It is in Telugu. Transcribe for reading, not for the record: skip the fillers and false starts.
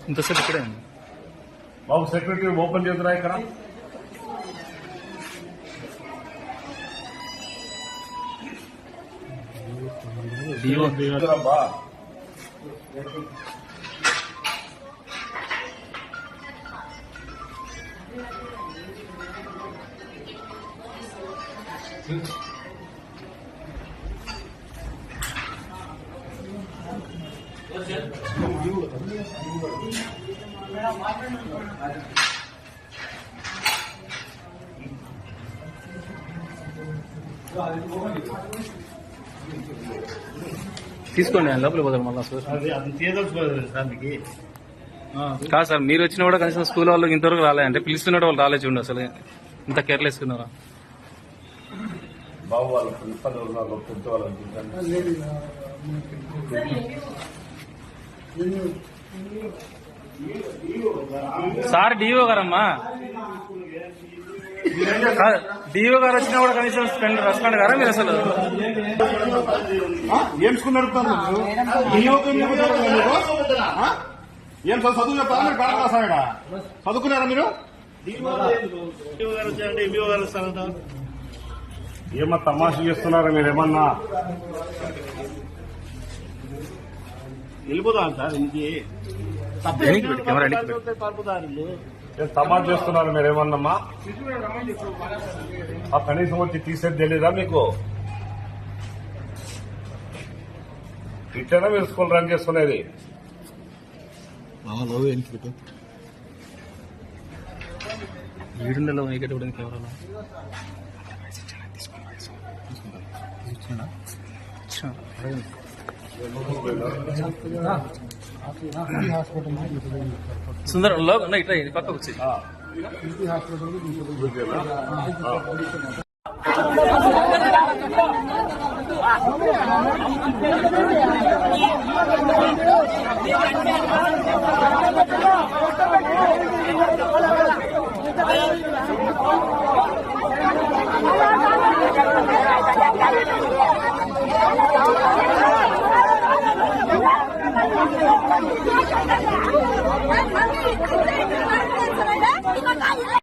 ఇంతసేపు ఇక్కడే బాబు సెక్యూరిటీ ఓపెన్ చేద్దురా ఇక్కడ. తీసుకోండి లోపలికి పోతారు మళ్ళీ కాదు సార్, మీరు వచ్చినా కూడా కనీసం స్కూల్ వాళ్ళకి ఇంతవరకు రాలే అంటే పిలుస్తున్నట్టు వాళ్ళు రాలే చూడండి. అసలు ఇంత కేర్లెస్ ఉన్నారా బాబు? వాళ్ళు ప్రిన్సిపల్ వాళ్ళు సార్ డిఓ గారమ్మా, డిఓ గారు వచ్చినా కూడా కనీసం రెస్పాండ్ గారా మీరు? అసలు ఏం స్కూల్ నడుపుతారు? ఏం చదువు చెప్తారా మీరు? బాగా రాసాడా? చదువుకున్నారా మీరు? ఏమన్నా తమాషా చేస్తున్నారా మీరేమన్నా? వెళ్ళిపోతాం సార్ ఇంటికి. తమాషా చేస్తున్నారు మీరేమన్నమ్మా? ఆ కనీసం వచ్చి తీసేది తెలీదా మీకు? ఇట్లనే మీరు స్కూల్ రన్ చేసుకునేది. వీడుండలో కెమెరాలో సుందర ఇట్లా పక్కకు వచ్చి Thank you.